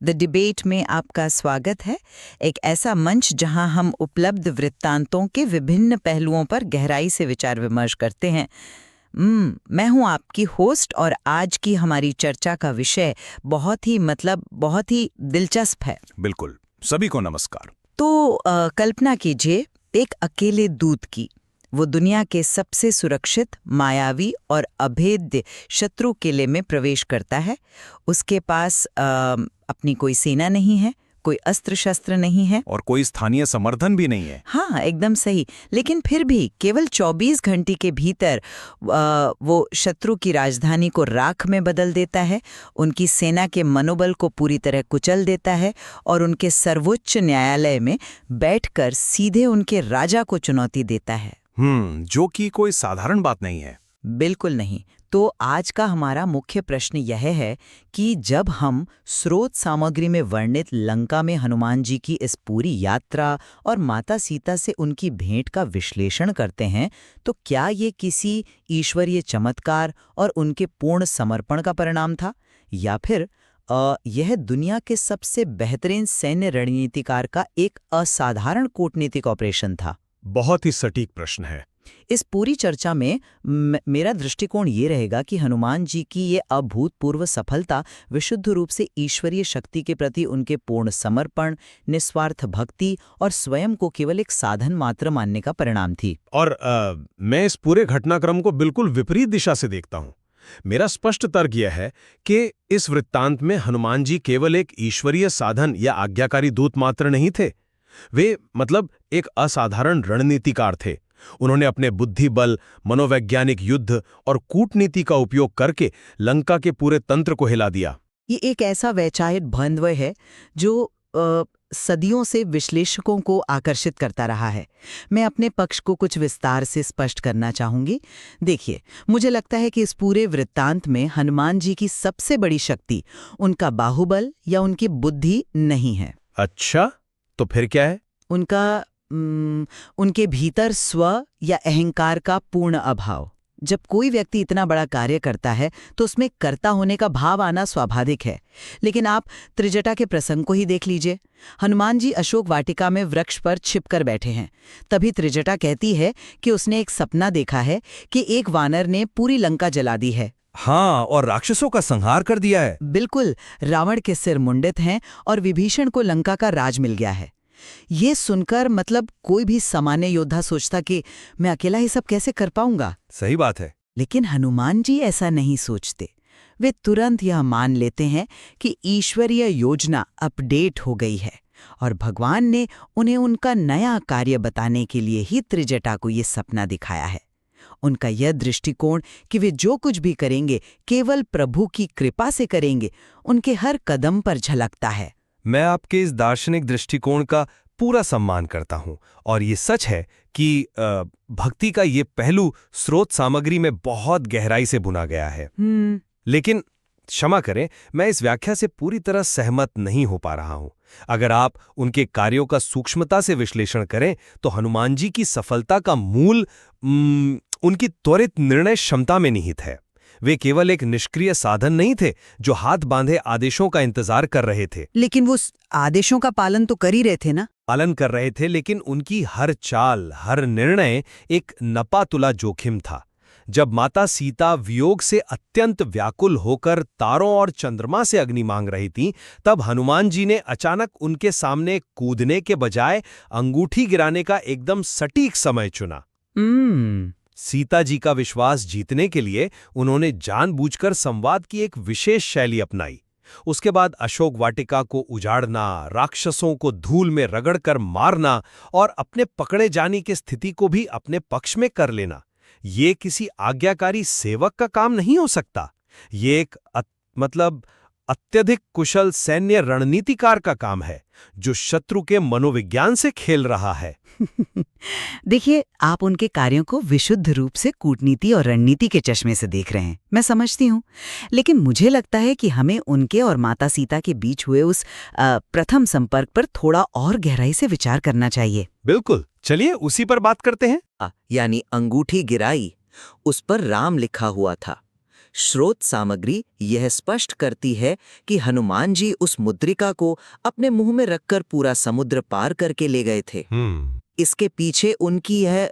The debate में आपका स्वागत है। एक ऐसा मंच जहां हम उपलब्ध वृत्तांतों के विभिन्न पहलुओं पर गहराई से विचार विमर्श करते हैं। मैं हूं आपकी होस्ट और आज की हमारी चर्चा का विषय बहुत ही दिलचस्प है। बिल्कुल, सभी को नमस्कार। तो कल्पना कीजिए एक अकेले दूत की। वो दुनिया के सबसे सुरक्षित, मायावी और अभेद्य शत्रु किले में प्रवेश करता है। उसके पास अपनी कोई सेना नहीं है, कोई अस्त्र शस्त्र नहीं है और कोई स्थानीय समर्थन भी नहीं है। हाँ, एकदम सही। लेकिन फिर भी केवल 24 घंटे के भीतर वो शत्रु की राजधानी को राख में बदल देता है, उनकी सेना के मनोबल को पूरी तरह कुचल देता है और उनके सर्वोच्च न्यायालय में बैठकर सीधे उनके राजा को चुनौती देता है। जो कि कोई साधारण बात नहीं है। बिल्कुल नहीं। तो आज का हमारा मुख्य प्रश्न यह है कि जब हम स्रोत सामग्री में वर्णित लंका में हनुमान जी की इस पूरी यात्रा और माता सीता से उनकी भेंट का विश्लेषण करते हैं, तो क्या ये किसी ईश्वरीय चमत्कार और उनके पूर्ण समर्पण का परिणाम था, या फिर यह दुनिया के सबसे बेहतरीन सैन्य रणनीतिकार का एक असाधारण कूटनीतिक ऑपरेशन था? बहुत ही सटीक प्रश्न है। इस पूरी चर्चा में मेरा दृष्टिकोण ये रहेगा कि हनुमान जी की ये अभूतपूर्व सफलता विशुद्ध रूप से ईश्वरीय शक्ति के प्रति उनके पूर्ण समर्पण, निस्वार्थ भक्ति और स्वयं को केवल एक साधन मात्र मानने का परिणाम थी। और मैं इस पूरे घटनाक्रम को बिल्कुल विपरीत दिशा से देखता हूँ। मेरा स्पष्ट तर्क यह है कि इस वृत्तांत में हनुमान जी केवल एक ईश्वरीय साधन या आज्ञाकारी दूत मात्र नहीं थे। वे एक असाधारण रणनीतिकार थे। उन्होंने अपने बुद्धि बल, मनोवैज्ञानिक युद्ध और कूटनीति का उपयोग करके लंका के पूरे तंत्र को हिला दिया। ये एक ऐसा वैचारिक द्वंद्व है जो सदियों से विश्लेषकों को आकर्षित करता रहा है। मैं अपने पक्ष को कुछ विस्तार से स्पष्ट करना चाहूंगी। देखिए, मुझे लगता है कि इस पूरे वृत्तांत में हनुमान जी की सबसे बड़ी शक्ति उनका बाहुबल या उनकी बुद्धि नहीं है। अच्छा, तो फिर क्या है? उनके भीतर स्व या अहंकार का पूर्ण अभाव। जब कोई व्यक्ति इतना बड़ा कार्य करता है तो उसमें कर्ता होने का भाव आना स्वाभाविक है। लेकिन आप त्रिजटा के प्रसंग को ही देख लीजिए। हनुमान जी अशोक वाटिका में वृक्ष पर छिपकर बैठे हैं। तभी त्रिजटा कहती है कि उसने एक सपना देखा है कि एक वानर ने पूरी लंका जला दी है। हाँ, और राक्षसों का संहार कर दिया है। बिल्कुल, रावण के सिर मुंडित हैं और विभीषण को लंका का राज मिल गया है। ये सुनकर कोई भी सामान्य योद्धा सोचता कि मैं अकेला ही सब कैसे कर पाऊंगा। सही बात है। लेकिन हनुमान जी ऐसा नहीं सोचते। वे तुरंत यह मान लेते हैं कि ईश्वरीय योजना अपडेट हो गई है और भगवान ने उन्हें उनका नया कार्य बताने के लिए ही त्रिजटा को ये सपना दिखाया है। उनका यह दृष्टिकोण कि वे जो कुछ भी करेंगे केवल प्रभु की कृपा से करेंगे, उनके हर कदम पर झलकता है। मैं आपके इस दार्शनिक दृष्टिकोण का पूरा सम्मान करता हूं और ये सच है कि भक्ति का ये पहलू स्रोत सामग्री में बहुत गहराई से बुना गया है। लेकिन क्षमा करें, मैं इस व्याख्या से पूरी तरह सहमत नहीं हो पा रहा हूं। अगर आप उनके कार्यों का सूक्ष्मता से विश्लेषण करें तो हनुमान जी की सफलता का मूल उनकी त्वरित निर्णय क्षमता में निहित है। वे केवल एक निष्क्रिय साधन नहीं थे जो हाथ बांधे आदेशों का इंतजार कर रहे थे। लेकिन वो आदेशों का पालन तो कर ही रहे थे ना? पालन कर रहे थे, लेकिन उनकी हर चाल, हर निर्णय एक नपा तुला जोखिम था। जब माता सीता वियोग से अत्यंत व्याकुल होकर तारों और चंद्रमा से अग्नि मांग रही थीं, तब हनुमान जी ने अचानक उनके सामने कूदने के बजाय अंगूठी गिराने का एकदम सटीक समय चुना। सीता जी का विश्वास जीतने के लिए उन्होंने जानबूझकर संवाद की एक विशेष शैली अपनाई। उसके बाद अशोक वाटिका को उजाड़ना, राक्षसों को धूल में रगड़कर मारना और अपने पकड़े जाने की स्थिति को भी अपने पक्ष में कर लेना, ये किसी आज्ञाकारी सेवक का काम नहीं हो सकता। ये एक अत्यधिक कुशल सैन्य रणनीतिकार का काम है जो शत्रु के मनोविज्ञान से खेल रहा है। देखिए, आप उनके कार्यों को विशुद्ध रूप से कूटनीति और रणनीति के चश्मे से देख रहे हैं, मैं समझती हूँ। लेकिन मुझे लगता है कि हमें उनके और माता सीता के बीच हुए उस प्रथम संपर्क पर थोड़ा और गहराई से विचार करना चाहिए। बिल्कुल, चलिए उसी पर बात करते हैं। यानी अंगूठी गिराई, उस पर राम लिखा हुआ था। स्रोत सामग्री यह स्पष्ट करती है कि हनुमान जी उस मुद्रिका को अपने मुंह में रखकर पूरा समुद्र पार करके ले गए थे। इसके पीछे उनकी यह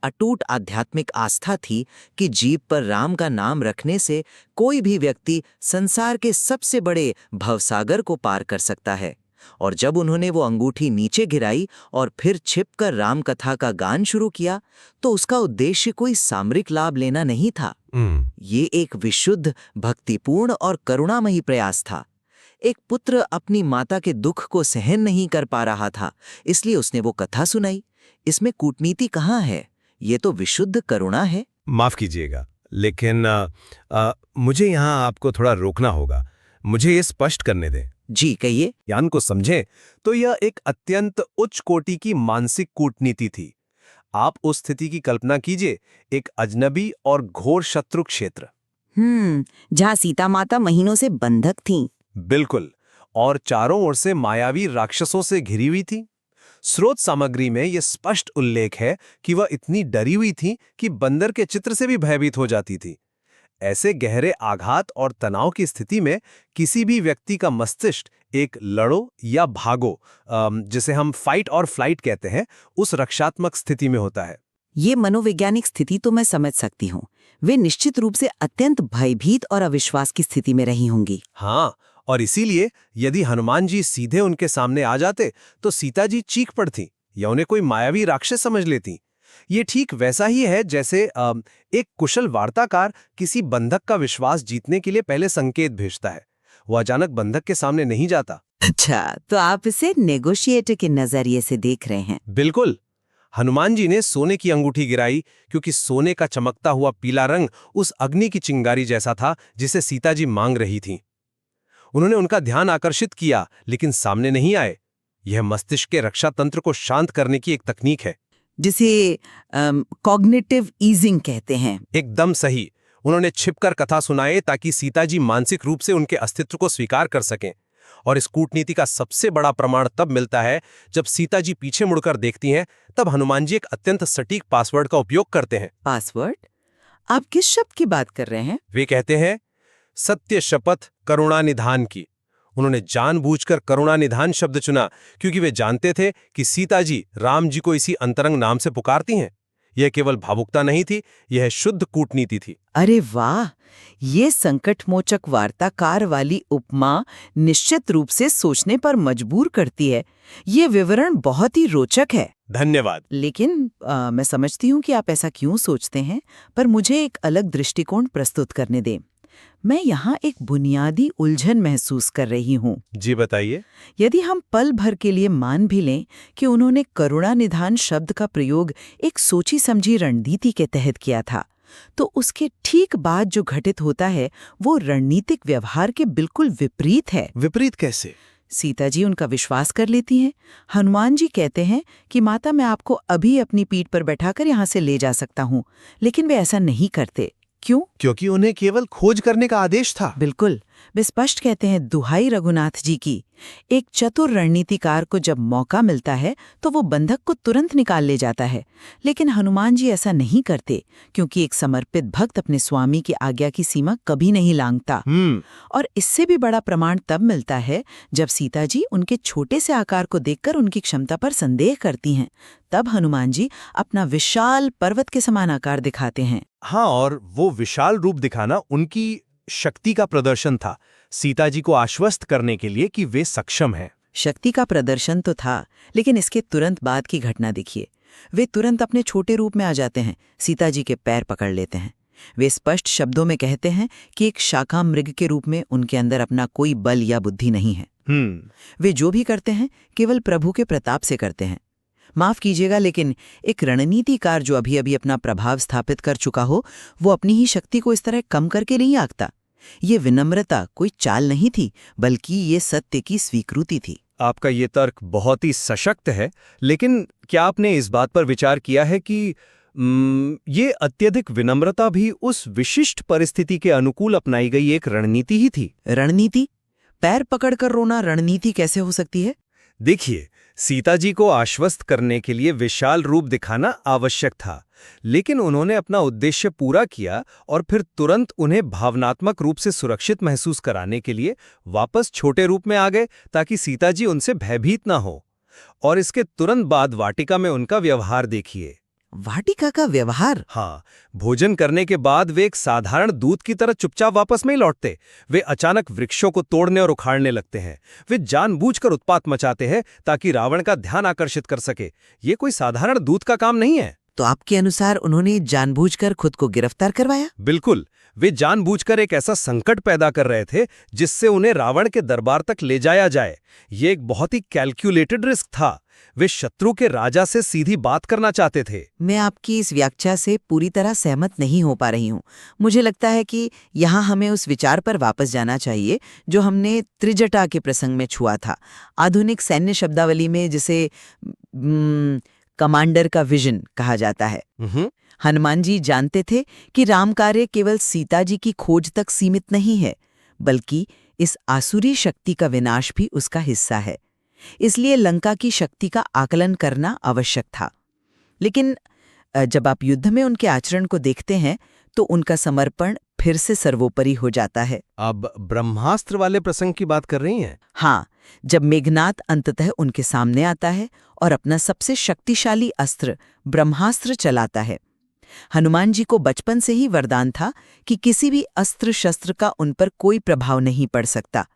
अटूट आध्यात्मिक आस्था थी कि जीभ पर राम का नाम रखने से कोई भी व्यक्ति संसार के सबसे बड़े भवसागर को पार कर सकता है। और जब उन्होंने वो अंगूठी नीचे गिराई और फिर छिपकर राम कथा का गान शुरू किया, तो उसका उद्देश्य कोई सामरिक लाभ लेना नहीं था। ये एक विशुद्ध, भक्तिपूर्ण और करुणामयी प्रयास था। एक पुत्र अपनी माता के दुख को सहन नहीं कर पा रहा था, इसलिए उसने वो कथा सुनाई। इसमें कूटनीति कहाँ है? ये तो विशुद्ध करुणा है। माफ कीजिएगा, लेकिन मुझे यहाँ आपको थोड़ा रोकना होगा। मुझे ये स्पष्ट करने दें। जी कहिए। ज्ञान को समझें तो यह एक अत्यंत उच्च कोटि की मानसिक कूटनीति थी। आप उस स्थिति की कल्पना कीजिए, एक अजनबी और घोर शत्रु क्षेत्र। जहाँ सीता माता महीनों से बंधक थीं। बिल्कुल, और चारों ओर से मायावी राक्षसों से घिरी हुई थी। स्रोत सामग्री में यह स्पष्ट उल्लेख है कि वह इतनी डरी हुई थी कि बंदर के चित्र से भी भयभीत हो जाती थी। ऐसे गहरे आघात और तनाव की स्थिति में किसी भी व्यक्ति का मस्तिष्क एक लड़ो या भागो, जिसे हम फाइट और फ्लाइट कहते हैं, उस रक्षात्मक स्थिति में होता है। ये मनोवैज्ञानिक स्थिति तो मैं समझ सकती हूँ। वे निश्चित रूप से अत्यंत भयभीत और अविश्वास की स्थिति में रही होंगी। हाँ, और इसीलिए यदि हनुमान जी सीधे उनके सामने आ जाते तो सीता जी चीख पड़ती या उन्हें कोई मायावी राक्षस समझ लेती। ये ठीक वैसा ही है जैसे एक कुशल वार्ताकार किसी बंधक का विश्वास जीतने के लिए पहले संकेत भेजता है। वो अचानक बंधक के सामने नहीं जाता। अच्छा, तो आप इसे नेगोशिएटर के नजरिए से देख रहे हैं। बिल्कुल। हनुमान जी ने सोने की अंगूठी गिराई क्योंकि सोने का चमकता हुआ पीला रंग उस अग्नि की चिंगारी जैसा था जिसे सीता जी मांग रही थी। उन्होंने उनका ध्यान आकर्षित किया, लेकिन सामने नहीं आए। यह मस्तिष्क के रक्षा तंत्र को शांत करने की एक तकनीक है, जिसे कॉग्निटिव ईजिंग कहते हैं। एकदम सही। उन्होंने छिपकर कथा सुनाए ताकि सीता जी मानसिक रूप से उनके अस्तित्व को स्वीकार कर सकें। और इस कूटनीति का सबसे बड़ा प्रमाण तब मिलता है जब सीता जी पीछे मुड़कर देखती हैं, तब हनुमान जी एक अत्यंत सटीक पासवर्ड का उपयोग करते हैं। पासवर्ड? आप किस शब्द की बात कर रहे हैं? वे कहते हैं, सत्य शपथ करुणा निधान की। उन्होंने जानबूझकर करुणा निधान शब्द चुना क्योंकि वे जानते थे कि सीता जी राम जी को इसी अंतरंग नाम से पुकारती हैं। यह केवल भावुकता नहीं थी, यह शुद्ध कूटनीति थी। अरे वाह, ये संकटमोचक वार्ताकार वाली उपमा निश्चित रूप से सोचने पर मजबूर करती है। ये विवरण बहुत ही रोचक है। धन्यवाद। लेकिन मैं समझती हूँ कि आप ऐसा क्यों सोचते हैं, पर मुझे एक अलग दृष्टिकोण प्रस्तुत करने दें। मैं यहाँ एक बुनियादी उलझन महसूस कर रही हूँ। जी बताइए। यदि हम पल भर के लिए मान भी लें कि उन्होंने करुणा निधान शब्द का प्रयोग एक सोची समझी रणनीति के तहत किया था, तो उसके ठीक बाद जो घटित होता है वो रणनीतिक व्यवहार के बिल्कुल विपरीत है। विपरीत कैसे? सीता जी उनका विश्वास कर लेती हैं। हनुमान जी कहते हैं कि माता, मैं आपको अभी अपनी पीठ पर बैठाकर यहाँ से ले जा सकता हूँ, लेकिन वे ऐसा नहीं करते। क्यों? क्योंकि उन्हें केवल खोज करने का आदेश था। बिल्कुल। वे स्पष्ट कहते हैं, दुहाई रघुनाथ जी की। एक चतुर रणनीतिकार को जब मौका मिलता है तो वो बंधक को तुरंत निकाल ले जाता है, लेकिन हनुमान जी ऐसा नहीं करते, क्योंकि एक समर्पित भक्त अपने स्वामी की आज्ञा की सीमा कभी नहीं लांघता। और इससे भी बड़ा प्रमाण तब मिलता है जब सीता जी उनके छोटे से आकार को देखकर उनकी क्षमता पर संदेह करती हैं। तब हनुमान जी अपना विशाल पर्वत के समान आकार दिखाते हैं। हाँ, और वो विशाल रूप दिखाना उनकी शक्ति का प्रदर्शन था, सीता जी को आश्वस्त करने के लिए कि वे सक्षम हैं। शक्ति का प्रदर्शन तो था, लेकिन इसके तुरंत बाद की घटना देखिए। वे तुरंत अपने छोटे रूप में आ जाते हैं, सीता जी के पैर पकड़ लेते हैं। वे स्पष्ट शब्दों में कहते हैं कि एक शाखा मृग के रूप में उनके अंदर अपना कोई बल या बुद्धि नहीं है। वे जो भी करते हैं केवल प्रभु के प्रताप से करते हैं। माफ कीजिएगा, लेकिन एक रणनीतिकार जो अभी अभी अपना प्रभाव स्थापित कर चुका हो, वो अपनी ही शक्ति को इस तरह कम करके नहीं आंकता। ये विनम्रता कोई चाल नहीं थी, बल्कि ये सत्य की स्वीकृति थी। आपका ये तर्क बहुत ही सशक्त है, लेकिन क्या आपने इस बात पर विचार किया है कि ये अत्यधिक विनम्रता भी उस विशिष्ट परिस्थिति के अनुकूल अपनाई गई एक रणनीति ही थी? रणनीति? पैर पकड़कर रोना रणनीति कैसे हो सकती है? देखिए, सीता जी को आश्वस्त करने के लिए विशाल रूप दिखाना आवश्यक था, लेकिन उन्होंने अपना उद्देश्य पूरा किया और फिर तुरंत उन्हें भावनात्मक रूप से सुरक्षित महसूस कराने के लिए वापस छोटे रूप में आ गए ताकि सीता जी उनसे भयभीत ना हो। और इसके तुरंत बाद वाटिका में उनका व्यवहार देखिए। वाटिका का व्यवहार? हाँ, भोजन करने के बाद वे एक साधारण दूत की तरह चुपचाप वापस नहीं लौटते। वे अचानक वृक्षों को तोड़ने और उखाड़ने लगते हैं। वे जानबूझकर उत्पात मचाते हैं ताकि रावण का ध्यान आकर्षित कर सके। ये कोई साधारण दूत का काम नहीं है। तो आपके अनुसार उन्होंने जानबूझकर खुद को गिरफ्तार करवाया? बिल्कुल, वे जानबूझकर एक ऐसा संकट पैदा कर रहे थे जिससे उन्हें रावण के दरबार तक ले जाया जाए। ये एक बहुत ही कैलकुलेटेड रिस्क था। वे शत्रु के राजा से सीधी बात करना चाहते थे। मैं आपकी इस व्याख्या से पूरी तरह सहमत नहीं हो पा रही हूँ। मुझे लगता है कि यहाँ हमें उस विचार पर वापस जाना चाहिए जो हमने त्रिजटा के प्रसंग में छुआ था। आधुनिक सैन्य शब्दावली में जिसे कमांडर का विजन कहा जाता है। हनुमान जी जानते थे कि राम कार्य केवल सीता जी की खोज तक सीमित नहीं है, बल्कि इस आसुरी शक्ति का विनाश भी उसका हिस्सा है। इसलिए लंका की शक्ति का आकलन करना आवश्यक था। लेकिन जब आप युद्ध में उनके आचरण को देखते हैं तो उनका समर्पण फिर से सर्वोपरि हो जाता है। अब ब्रह्मास्त्र वाले प्रसंग की बात कर रही हैं? हाँ, जब मेघनाद अंततः उनके सामने आता है और अपना सबसे शक्तिशाली अस्त्र ब्रह्मास्त्र चलाता है। हनुमान जी को बचपन से ही वरदान था कि किसी भी अस्त्र शस्त्र का उन पर कोई प्रभाव नहीं पड़ सकता।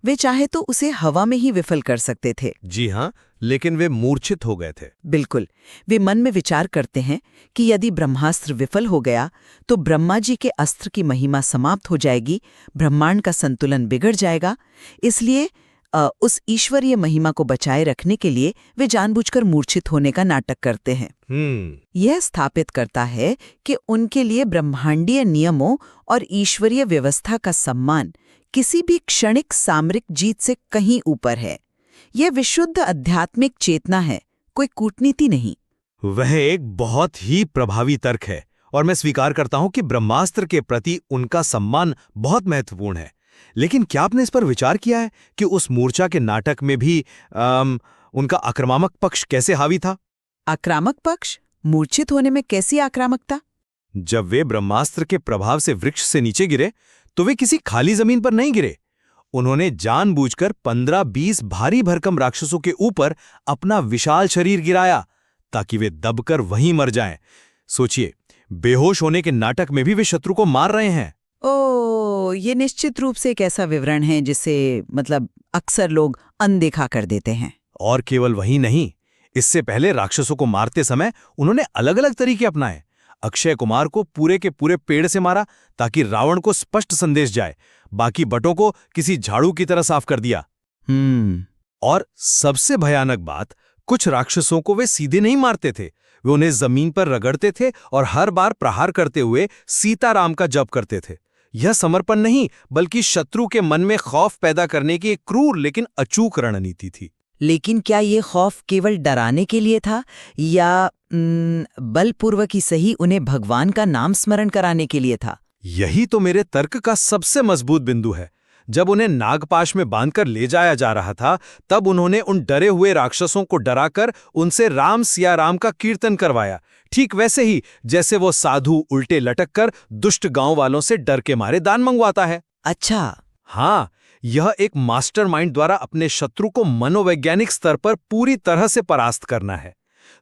वे चाहे तो उसे हवा में ही विफल कर सकते थे। जी हाँ, लेकिन वे मूर्छित हो गए थे। बिल्कुल। वे मन में विचार करते हैं कि यदि ब्रह्मास्त्र विफल हो गया तो ब्रह्मा जी के अस्त्र की महिमा समाप्त हो जाएगी, ब्रह्मांड का संतुलन बिगड़ जाएगा। इसलिए उस ईश्वरीय महिमा को बचाए रखने के लिए वे जानबूझकर मूर्छित होने का नाटक करते हैं। यह स्थापित करता है कि उनके लिए ब्रह्मांडीय नियमों और ईश्वरीय व्यवस्था का सम्मान किसी भी क्षणिक सामरिक जीत से कहीं ऊपर है। यह विशुद्ध आध्यात्मिक चेतना है, कोई कूटनीति नहीं। वह एक बहुत ही प्रभावी तर्क है और मैं स्वीकार करता हूं कि ब्रह्मास्त्र के प्रति उनका सम्मान बहुत महत्वपूर्ण है। लेकिन क्या आपने इस पर विचार किया है कि उस मूर्छा के नाटक में भी उनका आक्रामक पक्ष कैसे हावी था? आक्रामक पक्ष? मूर्छित होने में कैसी आक्रामकता? जब वे ब्रह्मास्त्र के प्रभाव से वृक्ष से नीचे गिरे तो वे किसी खाली जमीन पर नहीं गिरे। उन्होंने जानबूझकर 15-20 भारी भरकम राक्षसों के ऊपर अपना विशाल शरीर गिराया ताकि वे दबकर वहीं मर जाएं। सोचिए, बेहोश होने के नाटक में भी वे शत्रु को मार रहे हैं। ओह, ये निश्चित रूप से एक ऐसा विवरण है जिसे अक्सर लोग अनदेखा कर देते हैं। और केवल वही नहीं, इससे पहले राक्षसों को मारते समय उन्होंने अलग अलग तरीके अपनाए। अक्षय कुमार को पूरे के पूरे पेड़ से मारा ताकि रावण को स्पष्ट संदेश जाए। बाकी बटों को किसी झाड़ू की तरह साफ कर दिया। और सबसे भयानक बात, कुछ राक्षसों को वे सीधे नहीं मारते थे, वे उन्हें जमीन पर रगड़ते थे और हर बार प्रहार करते हुए सीताराम का जप करते थे। यह समर्पण नहीं, बल्कि शत्रु के मन में खौफ पैदा करने की एक क्रूर लेकिन अचूक रणनीति थी। लेकिन क्या ये खौफ केवल डराने के लिए था या बलपूर्वक ही सही उन्हें भगवान का नाम स्मरण कराने के लिए था? यही तो मेरे तर्क का सबसे मजबूत बिंदु है। जब उन्हें नागपाश में बांधकर ले जाया जा रहा था, तब उन्होंने उन डरे हुए राक्षसों को डराकर उनसे राम सिया राम का कीर्तन करवाया, ठीक वैसे ही जैसे वो साधु उल्टे लटक कर दुष्ट गांव वालों से डर के मारे दान मंगवाता है। अच्छा। हाँ, यह एक मास्टरमाइंड द्वारा अपने शत्रु को मनोवैज्ञानिक स्तर पर पूरी तरह से परास्त करना है।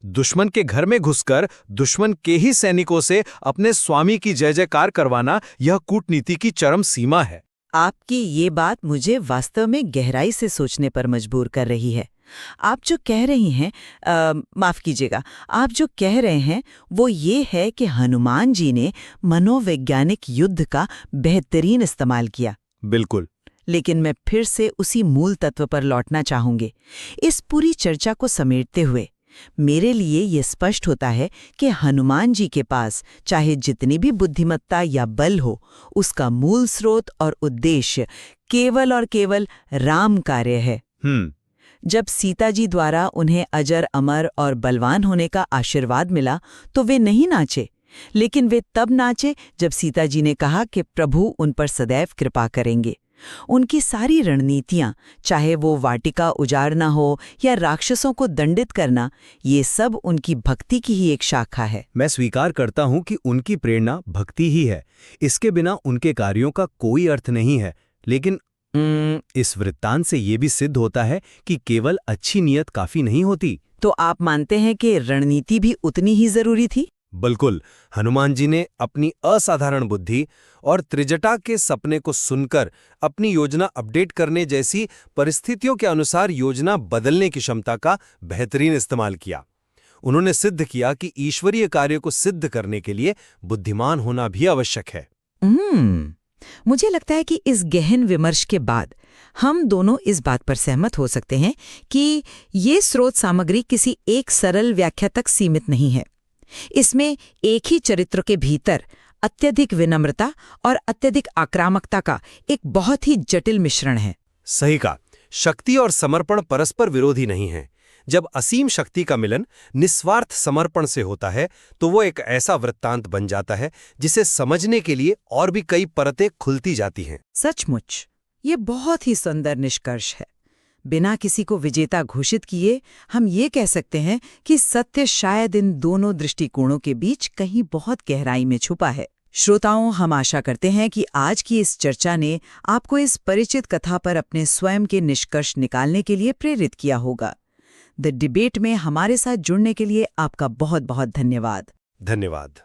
दुश्मन के घर में घुसकर दुश्मन के ही सैनिकों से अपने स्वामी की जय जयकार करवाना, यह कूटनीति की चरम सीमा है। आपकी ये बात मुझे वास्तव में गहराई से सोचने पर मजबूर कर रही है। आप जो कह रही हैं, माफ कीजिएगा, आप जो कह रहे हैं वो ये है कि हनुमान जी ने मनोवैज्ञानिक युद्ध का बेहतरीन इस्तेमाल किया। बिल्कुल। लेकिन मैं फिर से उसी मूल तत्व पर लौटना चाहूंगी। इस पूरी चर्चा को समेटते हुए मेरे लिए ये स्पष्ट होता है कि हनुमान जी के पास चाहे जितनी भी बुद्धिमत्ता या बल हो, उसका मूल स्रोत और उद्देश्य केवल और केवल राम कार्य है। जब सीता जी द्वारा उन्हें अजर अमर और बलवान होने का आशीर्वाद मिला तो वे नहीं नाचे, लेकिन वे तब नाचे जब सीता जी ने कहा कि प्रभु उन पर सदैव कृपा करेंगे। उनकी सारी रणनीतियां, चाहे वो वाटिका उजाड़ना हो या राक्षसों को दंडित करना, ये सब उनकी भक्ति की ही एक शाखा है। मैं स्वीकार करता हूं कि उनकी प्रेरणा भक्ति ही है। इसके बिना उनके कार्यों का कोई अर्थ नहीं है। लेकिन इस वृत्तांत से ये भी सिद्ध होता है कि केवल अच्छी नीयत काफी नहीं होती। तो आप मानते हैं कि रणनीति भी उतनी ही जरूरी थी? बिल्कुल। हनुमान जी ने अपनी असाधारण बुद्धि और त्रिजटा के सपने को सुनकर अपनी योजना अपडेट करने जैसी परिस्थितियों के अनुसार योजना बदलने की क्षमता का बेहतरीन इस्तेमाल किया। उन्होंने सिद्ध किया कि ईश्वरीय कार्य को सिद्ध करने के लिए बुद्धिमान होना भी आवश्यक है। मुझे लगता है कि इस गहन विमर्श के बाद हम दोनों इस बात पर सहमत हो सकते हैं कि ये स्रोत सामग्री किसी एक सरल व्याख्या तक सीमित नहीं है। इसमें एक ही चरित्र के भीतर अत्यधिक विनम्रता और अत्यधिक आक्रामकता का एक बहुत ही जटिल मिश्रण है। सही कहा। शक्ति और समर्पण परस्पर विरोधी नहीं है। जब असीम शक्ति का मिलन निस्वार्थ समर्पण से होता है तो वो एक ऐसा वृत्तांत बन जाता है जिसे समझने के लिए और भी कई परतें खुलती जाती हैं। सचमुच ये बहुत ही सुंदर निष्कर्ष है। बिना किसी को विजेता घोषित किए हम ये कह सकते हैं कि सत्य शायद इन दोनों दृष्टिकोणों के बीच कहीं बहुत गहराई में छुपा है। श्रोताओं, हम आशा करते हैं कि आज की इस चर्चा ने आपको इस परिचित कथा पर अपने स्वयं के निष्कर्ष निकालने के लिए प्रेरित किया होगा। द डिबेट में हमारे साथ जुड़ने के लिए आपका बहुत बहुत धन्यवाद। धन्यवाद।